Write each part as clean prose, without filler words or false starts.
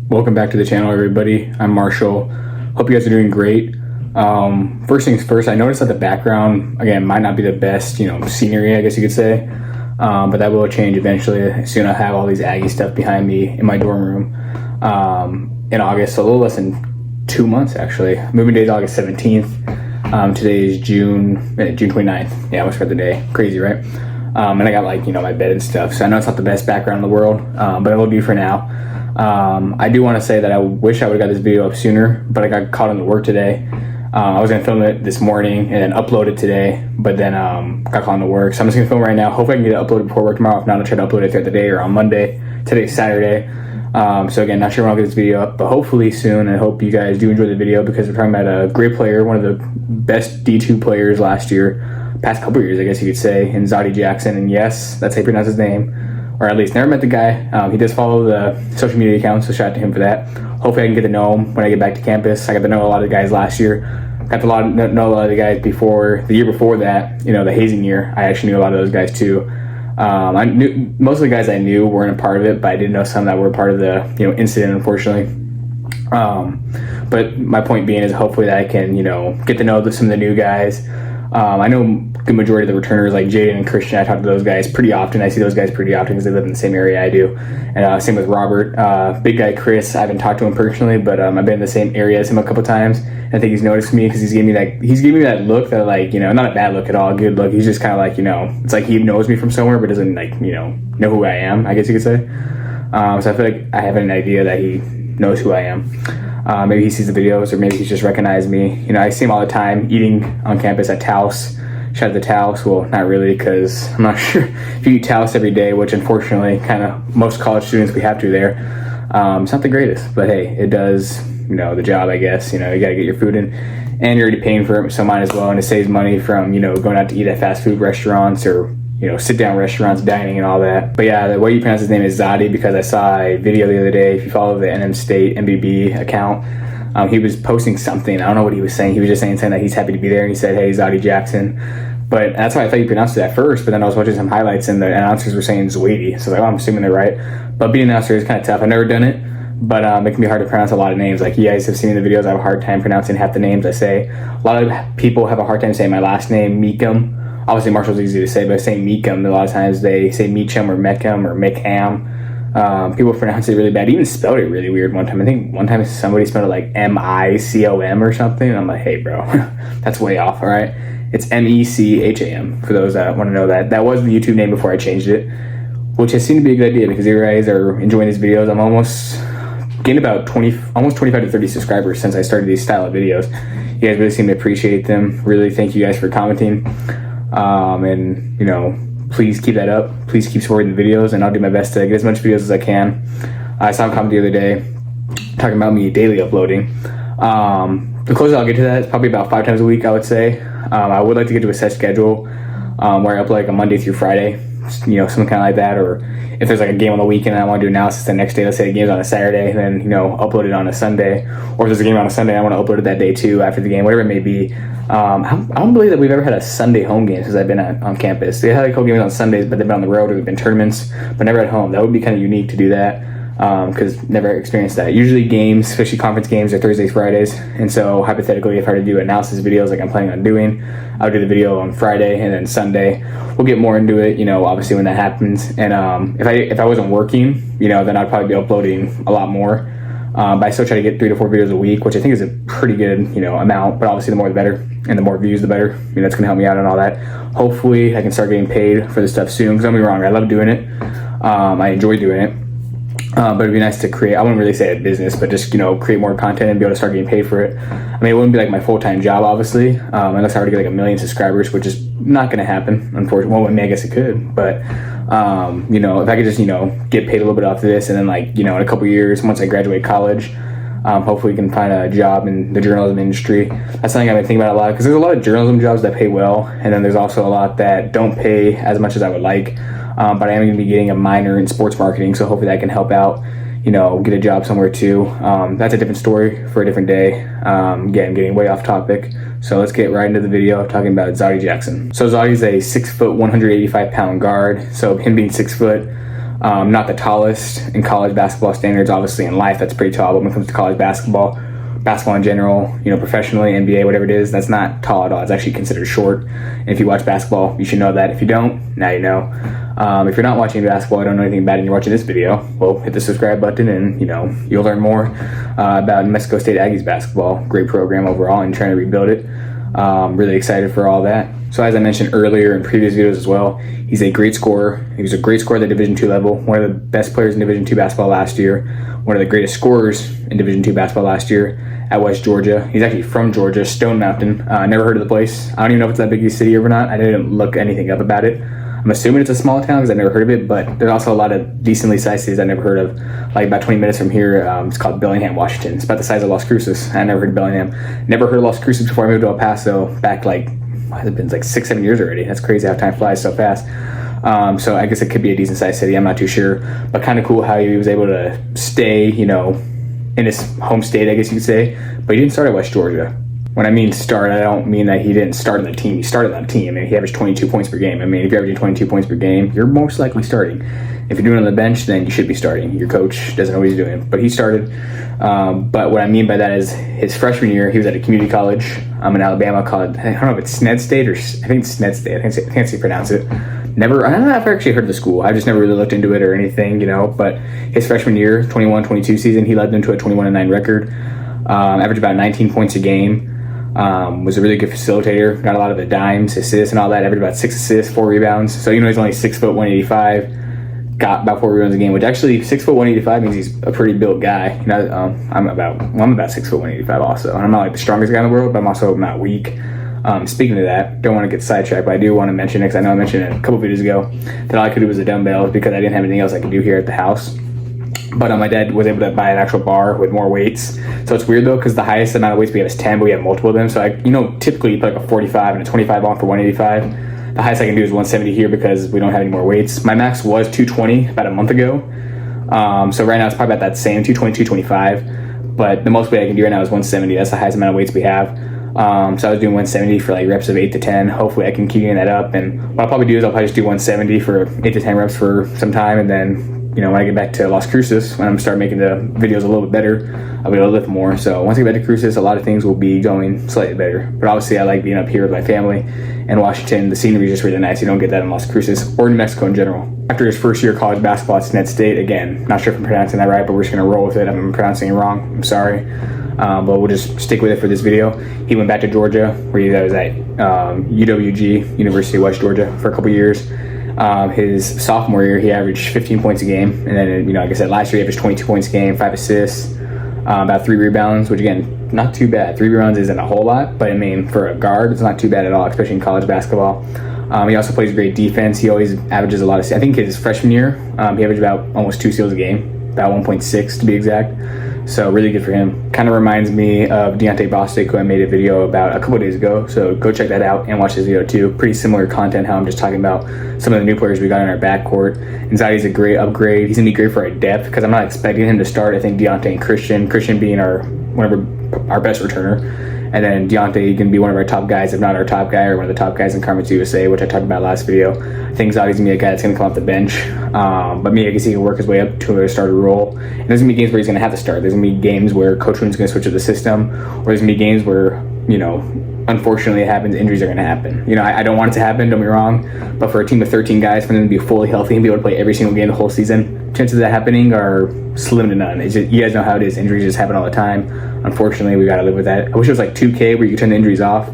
Welcome back to the channel, everybody. I'm Marshall. Hope you guys are doing great. First things first, I noticed that the background, again, might not be the best, scenery, I guess you could say. But that will change eventually. Soon I'll have all these Aggie stuff behind me in my dorm room in August, so a little less than 2 months, actually. Moving day is August 17th. Today is June 29th. Yeah, I almost forgot the day. Crazy, right? And I got my bed and stuff, so I know it's not the best background in the world, but it will do for now. I do want to say that I wish I would have got this video up sooner, but I got caught into work today. I was going to film it this morning and then upload it today, but then got caught into work. So I'm just going to film right now. Hopefully I can get it uploaded before work tomorrow. If not, I'll try to upload it throughout the day or on Monday. Today's Saturday. So again, not sure when I'll get this video up, but hopefully soon. I hope you guys do enjoy the video because we're talking about a great player, one of the best D2 players last year, past couple years, I guess you could say, in Zawdie Jackson. And yes, that's how you pronounce his name. Or at least never met the guy. He does follow the social media account, so shout out to him for that. Hopefully I can get to know him when I get back to campus. I got to know a lot of the guys last year. Got to know a lot of the guys before, the year before that, the hazing year. I actually knew a lot of those guys too. I knew most of the guys I knew weren't a part of it, but I did know some that were part of the incident, unfortunately. But my point being is hopefully that I can get to know some of the new guys. I know the majority of the returners like Jaden and Christian. I talk to those guys pretty often. I see those guys pretty often because they live in the same area I do. And same with Robert. Big guy Chris, I haven't talked to him personally, but I've been in the same area as him a couple times. I think he's noticed me because he's giving me that look that not a bad look at all, good look. He's just kind of it's like he knows me from somewhere but doesn't know who I am, I guess you could say. So I feel like I have an idea that he knows who I am. Maybe he sees the videos, or maybe he's just recognized me. I see him all the time eating on campus at Taos. Shout out to Taos. Well, not really, because I'm not sure if you eat Taos every day, which unfortunately kind of most college students we have to there. It's not the greatest, but hey, it does the job, I guess. You gotta get your food in, and you're already paying for it, so might as well. And it saves money from going out to eat at fast food restaurants or sit down restaurants, dining and all that. But yeah, the way you pronounce his name is Zawdie, because I saw a video the other day. If you follow the NM State MBB account, he was posting something. I don't know what he was saying. He was just saying that he's happy to be there, and he said, "Hey, Zawdie Jackson." But that's why I thought you pronounced it at first. But then I was watching some highlights, and the announcers were saying Zawdie. So I'm assuming they're right. But being an announcer is kind of tough. I've never done it, but it can be hard to pronounce a lot of names. Like you guys have seen in the videos, I have a hard time pronouncing half the names I say. A lot of people have a hard time saying my last name, Meekum. Obviously, Marshall's easy to say, but saying Meekum, a lot of times they say Meechum or Meckham or Meckham. People pronounce it really bad. Even spelled it really weird one time. I think one time somebody spelled it like M-I-C-O-M or something. And I'm like, hey, bro, that's way off, all right? It's M-E-C-H-A-M, for those that want to know that. That was the YouTube name before I changed it, which has seemed to be a good idea because you guys are enjoying these videos. I'm almost gained about almost 25 to 30 subscribers since I started these style of videos. You guys really seem to appreciate them. Really thank you guys for commenting. And please keep that up. Please keep supporting the videos, and I'll do my best to get as much videos as I can. I saw a comment the other day talking about me daily uploading. The closer I'll get to that, it's probably about 5 times a week, I would say. I would like to get to a set schedule where I upload like a Monday through Friday, something kind of like that. Or if there's like a game on the weekend and I want to do analysis the next day, let's say the game's on a Saturday, then upload it on a Sunday. Or if there's a game on a Sunday, I want to upload it that day too after the game, whatever it may be. I don't believe that we've ever had a Sunday home game since I've been on campus. They had a couple games on Sundays, but they've been on the road or they've been tournaments, but never at home. That would be kind of unique to do that. Because never experienced that. Usually games, especially conference games, are Thursdays, Fridays. And so hypothetically, if I were to do analysis videos like I'm planning on doing, I would do the video on Friday and then Sunday. We'll get more into it, obviously when that happens. And if I wasn't working, then I'd probably be uploading a lot more. But I still try to get 3 to 4 videos a week, which I think is a pretty good, amount. But obviously the more the better, and the more views the better. That's gonna help me out and all that. Hopefully I can start getting paid for this stuff soon. Because don't get me wrong, I love doing it. I enjoy doing it. But it'd be nice to create, I wouldn't really say a business, but just, create more content and be able to start getting paid for it. I mean, it wouldn't be like my full-time job, obviously, unless I were to get like 1 million subscribers, which is not going to happen, unfortunately. Well, I mean, I guess it could, but, if I could just, get paid a little bit off of this, and then like, in a couple years, once I graduate college, hopefully we can find a job in the journalism industry. That's something I've been thinking about a lot, because there's a lot of journalism jobs that pay well, and then there's also a lot that don't pay as much as I would like. But I am going to be getting a minor in sports marketing, so hopefully that can help out, get a job somewhere too. That's a different story for a different day. Again, getting way off topic. So let's get right into the video talking about Zawdie Jackson. So Zawdie's a 6 foot, 185 pound guard. So him being 6 foot, Not the tallest in college basketball standards. Obviously in life that's pretty tall, but when it comes to college basketball in general, professionally, NBA, whatever it is, that's not tall at all. It's actually considered short. And if you watch basketball, you should know that. If you don't, now you know. If you're not watching basketball, I don't know anything about it, and you're watching this video, well, hit the subscribe button, and you'll learn more about New Mexico State Aggies basketball. Great program overall, and trying to rebuild it. Really excited for all that. So as I mentioned earlier in previous videos as well, he's a great scorer. He was a great scorer at the Division II level, one of the best players in Division II basketball last year, one of the greatest scorers in Division II basketball last year at West Georgia. He's actually from Georgia, Stone Mountain. Never heard of the place. I don't even know if it's that big a city or not. I didn't look anything up about it. I'm assuming it's a small town because I've never heard of it, but there's also a lot of decently sized cities I've never heard of. Like about 20 minutes from here, it's called Bellingham, Washington. It's about the size of Las Cruces. I never heard of Bellingham. Never heard of Las Cruces before I moved to El Paso back it's been 6-7 years already. That's crazy how time flies so fast. So I guess it could be a decent sized city. I'm not too sure, but kind of cool how he was able to stay, in his home state, I guess you could say. But he didn't start at West Georgia. When I mean start, I don't mean that he didn't start on the team. He started on the team. He averaged 22 points per game. If you're averaging 22 points per game, you're most likely starting. If you're doing it on the bench, then you should be starting. Your coach doesn't know what he's doing, but he started. But what I mean by that is his freshman year, he was at a community college in Alabama called, I don't know if it's Sned State or I think it's Sned State. I can't see pronounce it. I don't know if I actually heard of the school. I just never really looked into it or anything, But his freshman year, 21-22 season, he led them to a 21-9 record. Averaged about 19 points a game. Was a really good facilitator. Got a lot of the dimes, assists, and all that. Averaged about 6 assists, 4 rebounds. So he's only 6 foot 185. Got about 4 rebounds a game, which actually 6 foot 185 means he's a pretty built guy. I'm about 6 foot 185 also, and I'm not the strongest guy in the world, but I'm also not weak. Speaking of that, don't want to get sidetracked, but I do want to mention it because I know I mentioned it a couple videos ago that all I could do was a dumbbell because I didn't have anything else I could do here at the house. But my dad was able to buy an actual bar with more weights. So it's weird though, because the highest amount of weights we have is 10, but we have multiple of them. So typically you put a 45 and a 25 on for 185. The highest I can do is 170 here because we don't have any more weights. My max was 220 about a month ago. So right now it's probably about that same 220, 225. But the most weight I can do right now is 170. That's the highest amount of weights we have. So I was doing 170 for reps of 8 to 10. Hopefully I can keep getting that up. And what I'll probably do is I'll probably just do 170 for 8 to 10 reps for some time, and then when I get back to Las Cruces, when I'm start making the videos a little bit better, I'll be able to lift more. So once I get back to Cruces, a lot of things will be going slightly better. But obviously, I like being up here with my family in Washington. The scenery is just really nice. You don't get that in Las Cruces or New Mexico in general. After his first year of college basketball at Sned State, again, not sure if I'm pronouncing that right, but we're just going to roll with it. If I'm pronouncing it wrong, I'm sorry. But we'll just stick with it for this video. He went back to Georgia, where he was at UWG, University of West Georgia, for a couple years. His sophomore year, he averaged 15 points a game. And then, like I said, last year he averaged 22 points a game, 5 assists, about 3 rebounds, which again, not too bad. 3 rebounds isn't a whole lot, but for a guard, it's not too bad at all, especially in college basketball. He also plays great defense. He always averages a lot of, I think his freshman year, he averaged about almost 2 steals a game, about 1.6 to be exact. So really good for him. Kind of reminds me of Deontay Bostic, who I made a video about a couple of days ago. So go check that out and watch this video too. Pretty similar content, how I'm just talking about some of the new players we got in our backcourt. And Zawdie's a great upgrade. He's going to be great for our depth because I'm not expecting him to start. I think Deontay and Christian being one of our best returner. And then Deontay can be one of our top guys, if not our top guy, or one of the top guys in Conference USA, which I talked about last video. I think Zawdie's going to be a guy that's going to come off the bench. But I guess he can work his way up to a starter role. And there's going to be games where he's going to have to start. There's going to be games where Coach Roon's going to switch to the system. Or there's going to be games where, unfortunately it happens, injuries are going to happen. I don't want it to happen, don't be wrong. But for a team of 13 guys, for them to be fully healthy and be able to play every single game the whole season, chances of that happening are slim to none. It's just, you guys know how it is. Injuries just happen all the time. Unfortunately, we got to live with that. I wish it was like 2K where you could turn the injuries off.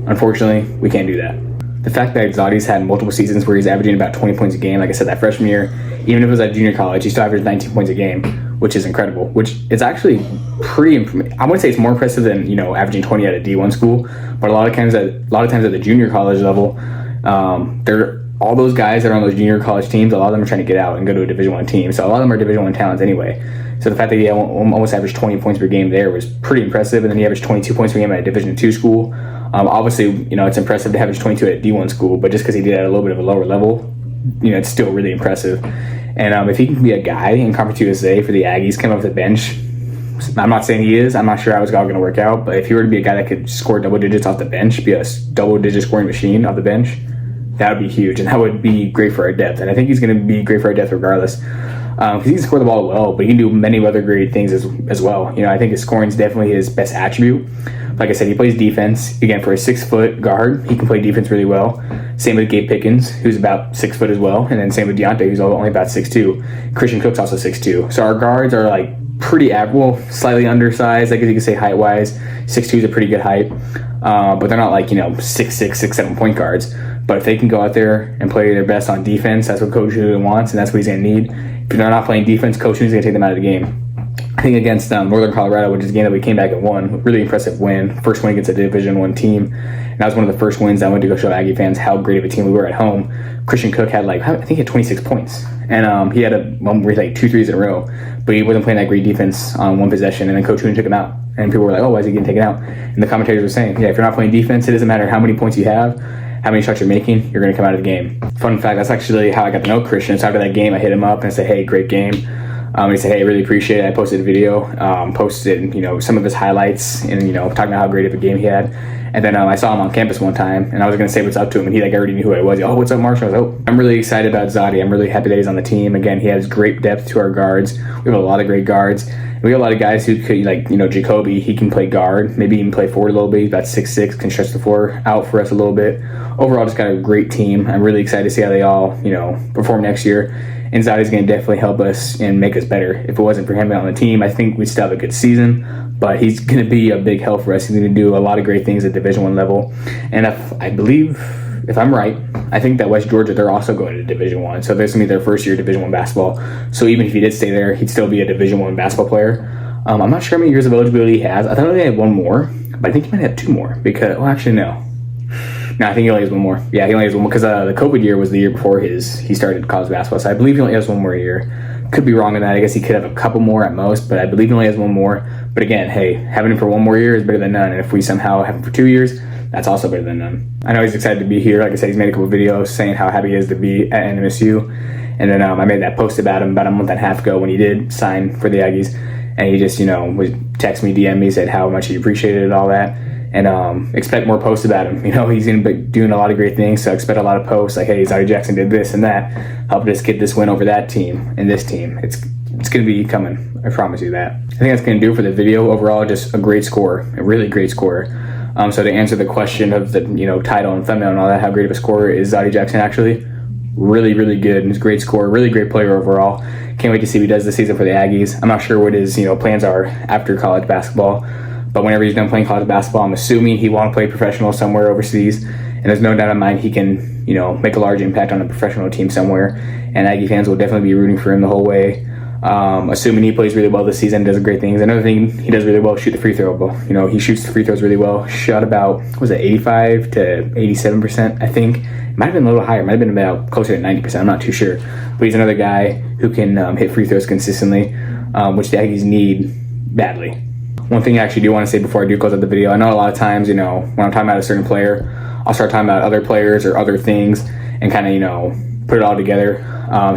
Unfortunately, we can't do that. The fact that Zawdie's had multiple seasons where he's averaging about 20 points a game, like I said, that freshman year, even if it was at junior college, he still averaged 19 points a game, which is incredible, which is actually pretty, I wouldn't say it's more impressive than, averaging 20 at a D1 school, but a lot of times at the junior college level, all those guys that are on those junior college teams, a lot of them are trying to get out and go to a Division I team. So a lot of them are Division I talents anyway. So the fact that he almost averaged 20 points per game there was pretty impressive. And then he averaged 22 points per game at a Division II school. Obviously, it's impressive to average 22 at a D1 school, but just because he did it at a little bit of a lower level, it's still really impressive. And if he can be a guy in Conference USA for the Aggies, come off the bench, I'm not saying he is. I'm not sure how it's all going to work out. But if he were to be a guy that could score double digits off the bench, be a double-digit scoring machine off the bench, that would be huge, and that would be great for our depth. And I think he's going to be great for our depth regardless, because he can score the ball well, but he can do many other great things as well. You know, I think his scoring is definitely his best attribute. Like I said, he plays defense. Again, for a 6-foot guard, he can play defense really well. Same with Gabe Pickens, who's about 6 foot as well, and then same with Deontay, who's only about 6'2". Christian Cook's also 6'2". So our guards are like pretty well, slightly undersized, I guess you could say height-wise. 6'2" is a pretty good height, but they're not like, you know, 6'6", 6'7" point guards. But if they can go out there and play their best on defense, that's what Coach Newton wants, and that's what he's going to need. If they're not playing defense, Coach Newton's going to take them out of the game. I think against Northern Colorado, which is a game that we came back and won, really impressive win. First win against a Division I team. And that was one of the first wins I went to go show Aggie fans how great of a team we were at home. Christian Cook had I think he had 26 points. And he had one where he had 2 threes in a row. But he wasn't playing that great defense on one possession. And then Coach Newton took him out. And people were like, oh, why is he getting taken out? And the commentators were saying, yeah, if you're not playing defense, it doesn't matter how many points you have, how many shots you're making, you're going to come out of the game. Fun fact, that's actually how I got to know Christian. So after that game, I hit him up and I said, hey, great game. He said, hey, I really appreciate it. I posted a video, posted, you know, some of his highlights and, you know, talking about how great of a game he had. And then I saw him on campus one time, and I was going to say what's up to him, and he already knew who I was. Oh, what's up, Marshall? I was like, oh, I'm really excited about Zawdie. I'm really happy that he's on the team. Again, he has great depth to our guards. We have a lot of great guards. We have a lot of guys who could, like, you know, Jacoby, he can play guard, maybe even play forward a little bit. He's about 6'6", can stretch the floor out for us a little bit. Overall, just got a great team. I'm really excited to see how they all, you know, perform next year. And Zawdie's going to definitely help us and make us better. If it wasn't for him on the team, I think we'd still have a good season. But he's going to be a big help for us. He's going to do a lot of great things at Division I level. And if I'm right, I think that West Georgia, they're also going to Division I. So there's going to be their first year Division I basketball. So even if he did stay there, he'd still be a Division I basketball player. I'm not sure how many years of eligibility he has. I thought he had one more, but I think he might have 2 more. Because, well, actually, no. No, I think he only has 1 more. Yeah, he only has 1 more because the COVID year was the year before he started college basketball. So I believe he only has 1 more year. Could be wrong on that. I guess he could have a couple more at most, but I believe he only has 1 more. But again, hey, having him for 1 more year is better than none. And if we somehow have him for 2 years, that's also better than none. I know he's excited to be here. Like I said, he's made a couple videos saying how happy he is to be at NMSU. And then I made that post about him about a month and a half ago when he did sign for the Aggies. And he just, you know, would text me, DM me, said how much he appreciated it and all that. And expect more posts about him. You know, he's going to be doing a lot of great things, so expect a lot of posts like, hey, Zawdie Jackson did this and that, helped us get this win over that team and this team. It's going to be coming. I promise you that. I think that's going to do for the video. Overall, just a great score, a really great score. So to answer the question of the, you know, title and thumbnail and all that, how great of a scorer is Zawdie Jackson actually? Really, really good. He's a great scorer, really great player overall. Can't wait to see what he does this season for the Aggies. I'm not sure what his, you know, plans are after college basketball. But whenever he's done playing college basketball, I'm assuming he want to play professional somewhere overseas. And there's no doubt in my mind he can, you know, make a large impact on a professional team somewhere. And Aggie fans will definitely be rooting for him the whole way. Assuming he plays really well this season, does great things. Another thing he does really well is shoot the free throw ball. You know, he shoots the free throws really well. Shot about, 85 to 87%, I think. It might have been a little higher. It might have been about closer to 90%. I'm not too sure. But he's another guy who can hit free throws consistently, which the Aggies need badly. One thing I actually do want to say before I do close out the video, I know a lot of times, you know, when I'm talking about a certain player, I'll start talking about other players or other things and kind of, you know, put it all together.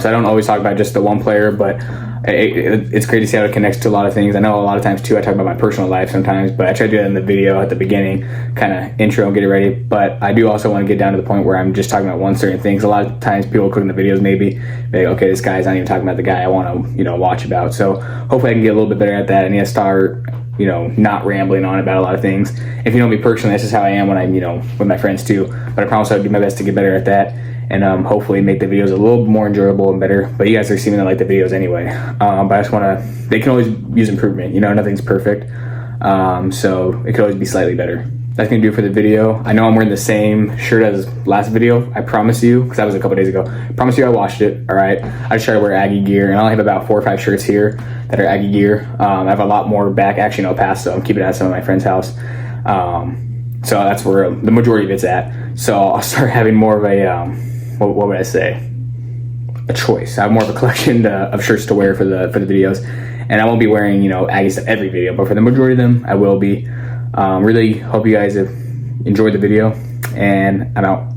So I don't always talk about just the one player, but it's great to see how it connects to a lot of things. I know a lot of times, too, I talk about my personal life sometimes, but I try to do that in the video at the beginning, kind of intro and get it ready. But I do also want to get down to the point where I'm just talking about one certain thing. 'Cause a lot of times people click in the videos maybe, like, okay, this guy's not even talking about the guy I want to, you know, watch about. So hopefully I can get a little bit better at that and start, you know, not rambling on about a lot of things. If you know me personally, that's just how I am when I'm, you know, with my friends too. But I promise I'll do my best to get better at that and hopefully make the videos a little more enjoyable and better. But you guys are seeming to like the videos anyway. But I just want to, they can always use improvement. You know, nothing's perfect. So it could always be slightly better. That's going to do it for the video. I know I'm wearing the same shirt as last video. I promise you, because that was a couple days ago. I promise you I washed it, all right? I just try to wear Aggie gear, and I only have about 4 or 5 shirts here that are Aggie gear. I have a lot more back, actually in El Paso. I'm keeping it at some of my friend's house. So that's where the majority of it's at. So I'll start having more of a, what would I say? A choice. I have more of a collection of shirts to wear for the videos. And I won't be wearing, you know, Aggies to every video, but for the majority of them, I will be. Really hope you guys have enjoyed the video, and I'm out.